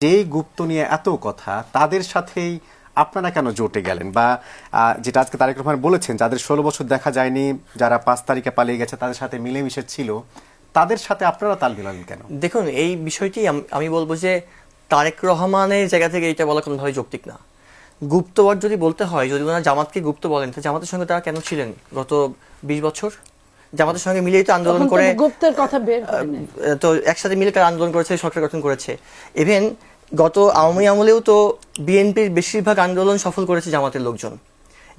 যেই গুপ্ত নিয়ে এত কথা তাদের সাথেই আপনারা কেন জোটে গেলেন? বা যেটা আজকে তারেক রহমান বলেছেন, যাদের 16 বছর দেখা যায়নি, যারা 5 তারিখে পালিয়ে গেছে, তাদের সাথে মিলেমিশে ছিল, তাদের সাথে আপনারা তাল মিলালেন কেন? দেখুন, এই বিষয়টি আমি বলবো যে তারেক রহমানের জায়গা থেকে এটা বলা কোনোভাবে যৌক্তিক না। গুপ্তবার যদি বলতে হয়, যদি ওনারা জামাতকে গুপ্ত বলেন, তো জামাতের সঙ্গে তারা কেন ছিলেন গত 20 বছর? জামাতের সঙ্গে মিলেই তো আন্দোলন করে, গুপ্তের কথা বের তো একসাথে মিলে তারা আন্দোলন করেছে, সরকার গঠন করেছে। ইভেন গত আওয়ামী আমলেও তো বিএনপির বেশিরভাগ আন্দোলন সফল করেছে জামাতের লোকজন।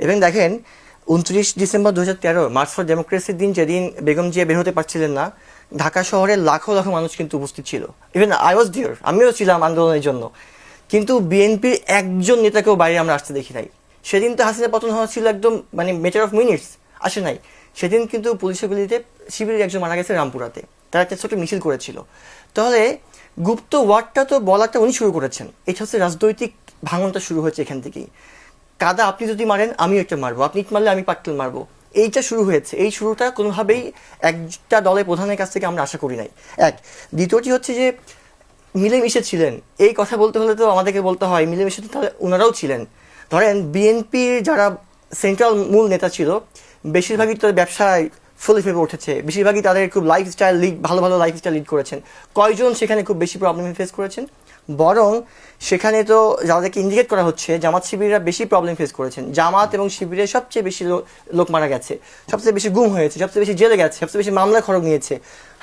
এবং দেখেন, 29 ডিসেম্বর 2013 মার্চ ফর ডেমোক্রেসির দিন, যেদিন বেগম জিয়া বের হতে পারছিলেন না, ঢাকা শহরের লাখো লাখো মানুষ কিন্তু উপস্থিত ছিল। ইভেন আই ওয়াজ ডিয়ার, আমিও ছিলাম আন্দোলনের জন্য। কিন্তু বিএনপির একজন নেতাকেও বাইরে আমরা আসতে দেখি নাই। সেদিন তো হাসিনা পতন হওয়া ছিল একদম ম্যাটার অফ মিনিটস, আসে নাই। সেদিন কিন্তু পুলিশের গুলিতে শিবিরের একজন মারা গেছে রামপুরাতে, তারা একটা ছোট মিছিল করেছিল। তাহলে গুপ্ত ওয়ার্ডটা তো বলাটা উনি শুরু করেছেন। এটা হচ্ছে রাজনৈতিক ভাঙনটা শুরু হয়েছে এখান থেকেই। কাদা আপনি যদি মারেন, আমিও একটা মারবো, আপনি ইট মারলে আমি পাটকেল মারবো, এইটা শুরু হয়েছে। এই শুরুটা কোনোভাবেই একটা দলের প্রধানের কাছ থেকে আমরা আশা করি নাই। দ্বিতীয়টি হচ্ছে যে মিলেমিশে ছিলেন, এই কথা বলতে হলে তো আমাদেরকে বলতে হয় মিলেমিশে তো তাহলে ওনারাও ছিলেন। ধরেন বিএনপির যারা সেন্ট্রাল মূল নেতা ছিল, বেশিরভাগই তাদের ব্যবসায় ফুলে ফেপে উঠেছে, বেশিরভাগই তাদের খুব লাইফস্টাইল লিড, ভালো ভালো লাইফস্টাইল লিড করেছেন। কয়জন সেখানে খুব বেশি প্রবলেম ফেস করেছেন? বরং সেখানে তো যাদেরকে ইন্ডিকেট করা হচ্ছে, জামাত শিবিররা বেশি প্রবলেম ফেস করেছেন। জামাত এবং শিবিরের সবচেয়ে বেশি লোক মারা গেছে, সবচেয়ে বেশি গুম হয়েছে, সবচেয়ে বেশি জেলে গেছে, সবচেয়ে বেশি মামলা খড়গ নিয়েছে।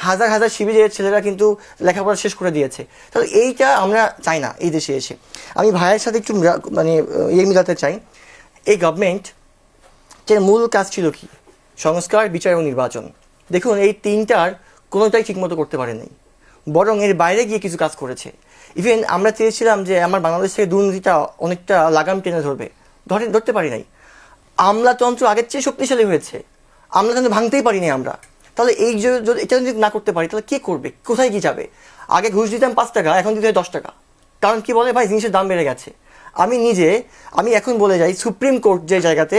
হাজার হাজার শিবিরের ছেলেরা কিন্তু লেখাপড়া শেষ করে দিয়েছে। তাহলে এইটা আমরা চাই না এই দেশে এসে। আমি ভাইয়ের সাথে একটু মিলাতে চাই। এই গভর্নমেন্ট মূল কাজ ছিল কি? সংস্কার, বিচার এবং নির্বাচন। দেখুন, এই তিনটার কোনোটাই ঠিকমতো করতে পারে নাই, বরং এর বাইরে গিয়ে কিছু কাজ করেছে। ইভেন আমরা চেয়েছিলাম যে আমার বাংলাদেশ থেকে দুর্নীতিটা অনেকটা লাগাম টেনে ধরতে পারি নাই। আমলাতন্ত্র আগের চেয়ে শক্তিশালী হয়েছে, আমলাতন্ত্র ভাঙতেই পারিনি আমরা। তাহলে এই যদি এটা যদি না করতে পারি, তাহলে কে করবে? কোথায় কি যাবে? আগে ঘুষ দিতাম 5 টাকা, এখন দিতে হয় 10 টাকা। কারণ কি বলে ভাই, জিনিসের দাম বেড়ে গেছে। আমি এখন বলে যাই, সুপ্রিম কোর্ট যে জায়গাতে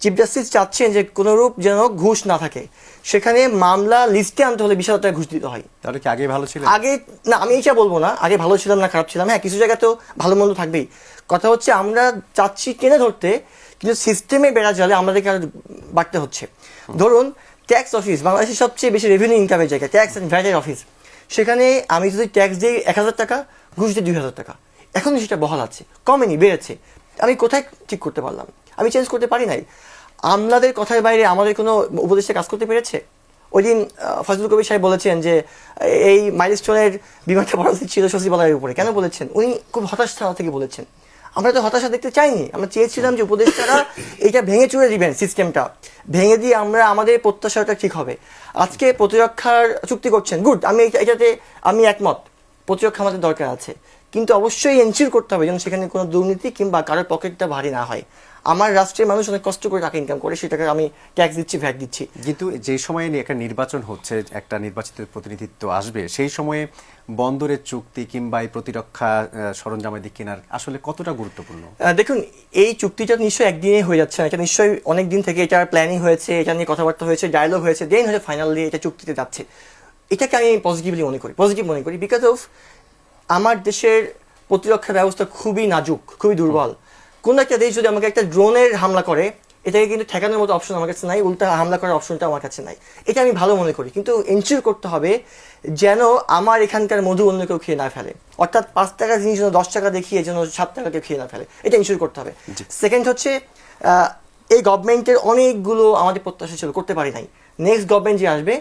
চিফ জাস্টিস চাচ্ছেন যে কোনোরূপ যেন ঘুষ না থাকে, সেখানে মামলা লিস্টে আনতে হলে 20,000 টাকা ঘুষ দিতে হয়। তাহলে কি আগে ভালো ছিল? আগে না, আমি এইটা বলবো না আগে ভালো ছিলাম না খারাপ ছিলাম। হ্যাঁ, কিছু জায়গাতেও ভালো মন্দ থাকবেই। কথা হচ্ছে আমরা চাচ্ছি টেনে ধরতে, কিন্তু সিস্টেমে বেড়া জালে আমাদেরকে আরো বাড়তে হচ্ছে। ধরুন, ট্যাক্স অফিস বাংলাদেশের সবচেয়ে বেশি রেভিনিউ ইনকামের জায়গা, ট্যাক্স অ্যান্ড ভ্যাটের অফিস। সেখানে আমি যদি ট্যাক্স দিই 1,000 টাকা, ঘুষ দিই 2,000 টাকা। এখনও সেটা বহাল আছে, কমেনি, বেড়েছে। আমি কোথায় ঠিক করতে পারলাম? আমি চেঞ্জ করতে পারি নাই। আমলাদের কথার বাইরে আমাদের কোনো উপদেশে কাজ করতে পেরেছে? ওই দিন ফজলুল কবির সাহেব বলেছেন যে এই মাইলস্টোনের বিমানটা পড়া উচিত ছিল সচিবালয়ের উপরে। কেন বলেছেন? উনি খুব হতাশা থেকে বলেছেন। আমরা তো হতাশা দেখতে চাইনি, আমরা চেয়েছিলাম যে উপদেষ্টারা এইটা ভেঙে চুরে দিবেন, সিস্টেমটা ভেঙে দিয়ে আমরা আমাদের প্রত্যাশাটা ঠিক হবে। আজকে প্রতিরক্ষার চুক্তি করছেন, গুড, এটাতে আমি একমত। প্রতিরক্ষা আমাদের দরকার আছে, কিন্তু অবশ্যই এনশিওর করতে হবে যেন সেখানে কোনো দুর্নীতি কিংবা কারোর পকেটটা ভারী না হয়। আমার রাষ্ট্রের মানুষ অনেক কষ্ট করে টাকা ইনকাম করে, সেটাকে আমি ট্যাক্স দিচ্ছি, ভ্যাট দিচ্ছি। কিন্তু যে সময়ে একটা নির্বাচন হচ্ছে, একটা নির্বাচিত প্রতিনিধিত্ব আসবে, সেই সময়ে বন্দরের চুক্তি কিংবা এই প্রতিরক্ষা সরঞ্জামাদি কেনার আসলে কতটা গুরুত্বপূর্ণ? দেখুন, এই চুক্তিটা নিশ্চয়ই একদিনে হয়ে যাচ্ছে না। এটা নিশ্চয়ই অনেক দিন থেকে এটার প্ল্যানিং হয়েছে, এটা নিয়ে কথাবার্তা হয়েছে, ডায়লগ হয়েছে, দেন হয়তো ফাইনালি এটা চুক্তিতে যাচ্ছে। এটাকে আমি পজিটিভ মনে করি, বিকজ অফ আমার দেশের প্রতিরক্ষা ব্যবস্থা খুবই নাজুক, খুবই দুর্বল। কোন একটা দেশ যদি আমাকে একটা ড্রোনের হামলা করে, এটাকে কিন্তু ঠেকানোর মতো অপশন আমার কাছে নাই, উল্টা হামলা করার অপশনটা আমার কাছে নাই। এটা আমি ভালো মনে করি, কিন্তু এনশিওর করতে হবে যেন আমার এখানকার মধু অন্য কেউ খেয়ে না ফেলে। অর্থাৎ 5 টাকার জিনিস যেন 10 টাকা দেখিয়ে যেন 7 টাকা কেউ খেয়ে না ফেলে, এটা এনশিওর করতে হবে। সেকেন্ড হচ্ছে, এই গভর্নমেন্টের অনেকগুলো আমাদের প্রত্যাশা ছিল, করতে পারি নাই। নেক্সট গভর্নমেন্ট যে আসবে,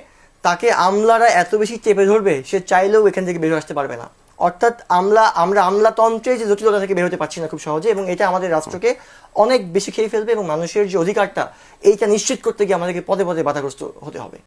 তাকে আমলারা এত বেশি চেপে ধরবে, সে চাইলেও এখান থেকে বের আসতে পারবে না। অর্থাৎ আমরা আমলাতন্ত্রে যে জটিলতা থেকে বের হতে পারছি না খুব সহজে, এবং এটা আমাদের রাষ্ট্রকে অনেক বেশি খেয়ে ফেলবে, এবং মানুষের যে অধিকারটা, এইটা নিশ্চিত করতে গিয়ে আমাদেরকে পদে পদে বাধাগ্রস্ত হতে হবে।